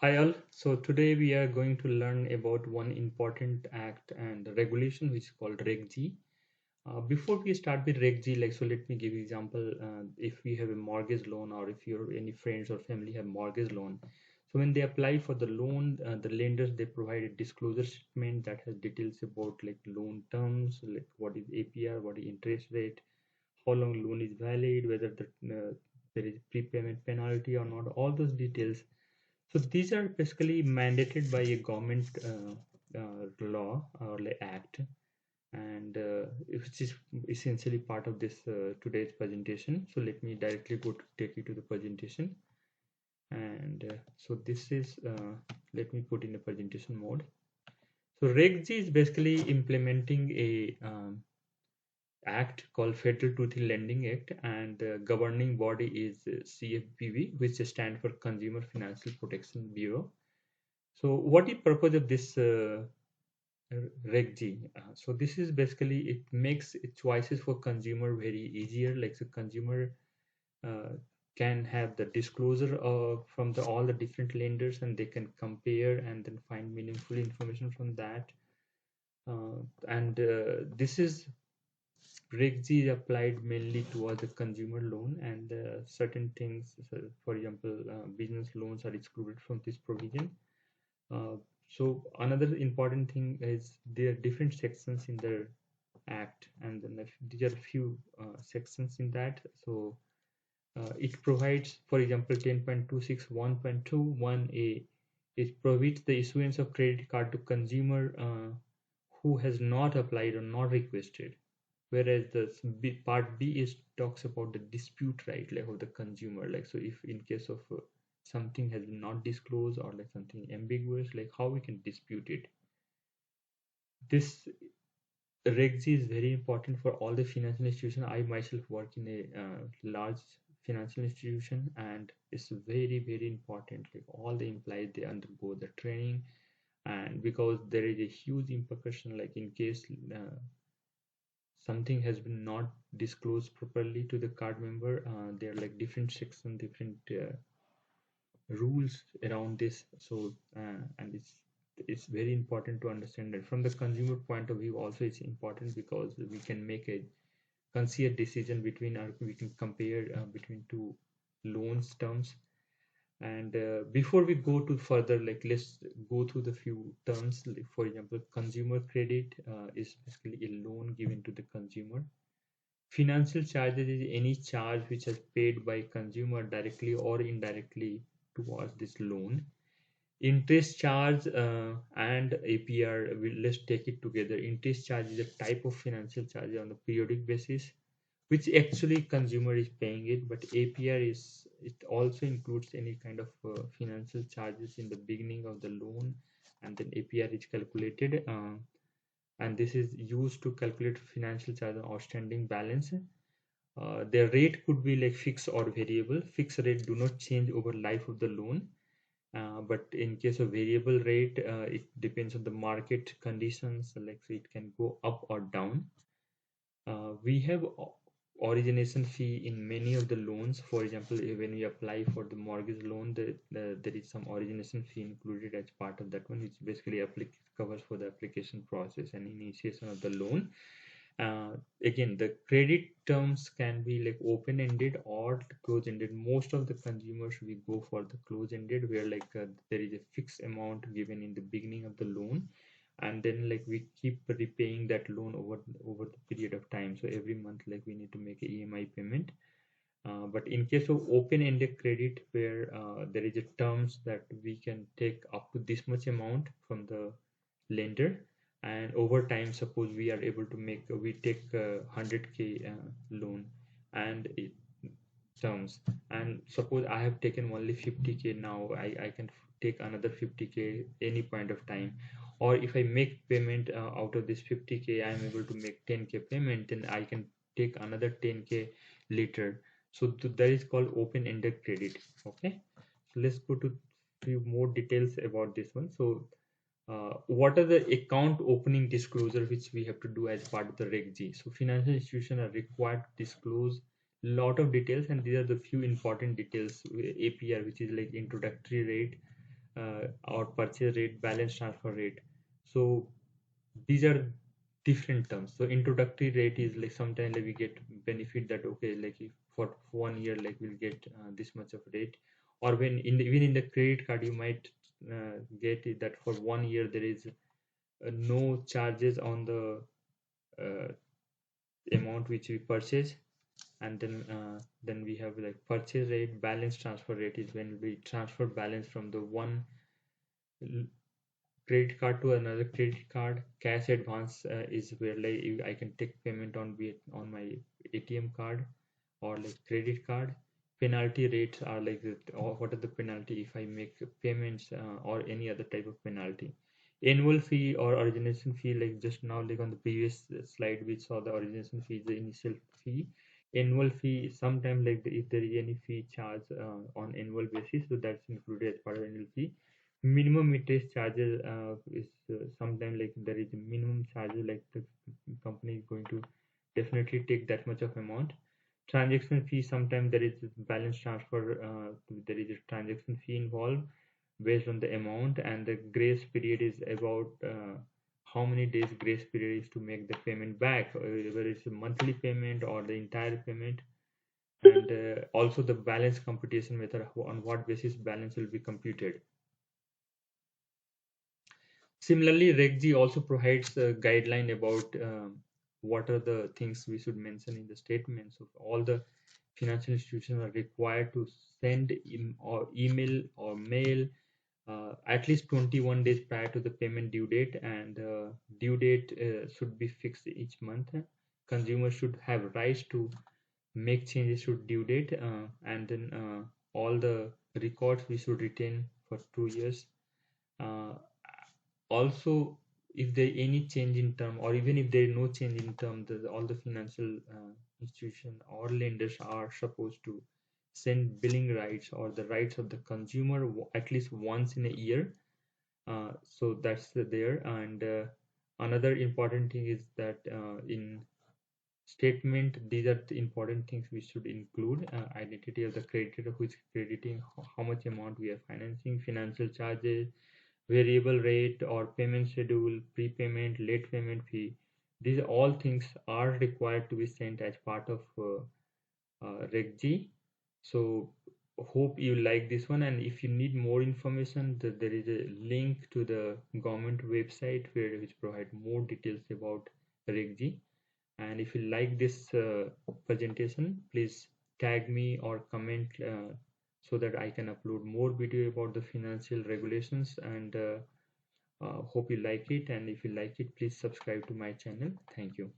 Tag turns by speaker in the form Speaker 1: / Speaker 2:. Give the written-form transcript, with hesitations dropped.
Speaker 1: Hi all. So today we are going to learn about one important act and regulation which is called Reg Z. Before we start with Reg Z, so let me give you example. If we have a mortgage loan or if your any friends or family have mortgage loan, so when they apply for the loan, the lenders they provide a disclosure statement that has details about like loan terms, like what is APR, what is interest rate, how long loan is valid, whether there is prepayment penalty or not, all those details. So these are basically mandated by a government law or like act, and which is essentially part of this today's presentation. So let me directly go to take you to the presentation, and so this is let me put in the presentation mode. So Reg Z is basically implementing a act called Federal Truth in Lending Act, and the governing body is CFPB, which stands for Consumer Financial Protection Bureau. So what is purpose of this Reg Z? So this is basically it makes choices for consumer very easier. Like the consumer uh, can have the disclosure of from all the different lenders, and they can compare and then find meaningful information from that. And this is Reg Z is applied mainly towards the consumer loan and certain things. So for example, business loans are excluded from this provision. Uh, so another important thing is there are different sections in the act, and then there are a few sections in that. So it provides, for example, 10.261.21a. It prohibits the issuance of credit card to consumer who has not applied or not requested. Whereas the part B is talks about the dispute right, like of the consumer. Like so, if in case of something has been not disclosed or like something ambiguous, like how we can dispute it. This Reg Z is very important for all the financial institutions. I myself work in a large financial institution, and it's very important. Like all the employees, they undergo the training, and because there is a huge implication, like in case something has been not disclosed properly to the card member, there are like different sections, different rules around this. So and it's very important to understand that from the consumer point of view also it's important because we can make a considered decision between our we can compare between two loans terms. And before we go to further, like let's go through the few terms. Like for example, consumer credit is basically a loan given to the consumer. Financial charges is any charge which is paid by consumer directly or indirectly towards this loan. Interest charge and APR, let's take it together. Interest charge is a type of financial charge on a periodic basis, which actually consumer is paying it, but APR is it also includes any kind of financial charges in the beginning of the loan, and then APR is calculated. And this is used to calculate financial charge on outstanding balance. Their rate could be like fixed or variable. Fixed rate do not change over life of the loan, but in case of variable rate, it depends on the market conditions. Like so it can go up or down. We have origination fee in many of the loans. For example, when we apply for the mortgage loan, there is some origination fee included as part of that one, which basically covers for the application process and initiation of the loan. Again, the credit terms can be like open-ended or close-ended. Most of the consumers we go for the close-ended, where like there is a fixed amount given in the beginning of the loan, and then like we keep repaying that loan over the period of time. So every month, like we need to make a EMI payment. But in case of open-ended credit, where there is a terms that we can take up to this much amount from the lender, and over time suppose we are able to make we take 100k loan and it terms, and suppose I have taken only 50k. Now I can take another 50k any point of time, or if I make payment out of this 50k I am able to make 10k payment, then I can take another 10k later. So that is called open-ended credit. Okay, so let's go to few more details about this one. So what are the account opening disclosure which we have to do as part of the Reg Z? So financial institutions are required to disclose lot of details, and these are the few important details. APR, which is like introductory rate, or purchase rate, balance transfer rate. So these are different terms. So introductory rate is like sometimes like we get benefit that okay, like if for 1 year like we'll get this much of rate, or when in even in the credit card you might get it that for 1 year there is no charges on the uh, amount which we purchase. And then we have like purchase rate, balance transfer rate is when we transfer balance from the one credit card to another credit card. Cash advance is where like I can take payment on my ATM card or like credit card. Penalty rates are like or what are the penalty if I make payments or any other type of penalty. Annual fee or origination fee, like just now like on the previous slide we saw the origination fee is the initial fee. Annual fee sometime like if there is any fee charge on annual basis, so that's included as part of annual fee. Minimum interest charges is sometime like there is a minimum charges like the company is going to definitely take that much of amount. Transaction fee, sometimes there is balance transfer, there is a transaction fee involved based on the amount, and the grace period is about how many days grace period is to make the payment back, whether it's a monthly payment or the entire payment. And also the balance computation method, on what basis balance will be computed. Similarly, Reg Z also provides a guideline about what are the things we should mention in the statement. So all the financial institutions are required to send or email or mail at least 21 days prior to the payment due date, and due date should be fixed each month. Consumers should have rights to make changes to due date, and then all the records we should retain for 2 years. Uh, Also, if there any change in term, or even if there is no change in term, all the financial institution or lenders are supposed to send billing rights or the rights of the consumer at least once in a year. So that's there. And another important thing is that in statement, these are the important things we should include: identity of the creditor who is crediting, how much amount we are financing, financial charges, variable rate or payment schedule, prepayment, late payment fee. These all things are required to be sent as part of Reg G. So hope you like this one, and if you need more information, there is a link to the government website where which provide more details about Reg G. And if you like this presentation, please tag me or comment so that I can upload more video about the financial regulations. And hope you like it, and if you like it, please subscribe to my channel. Thank you.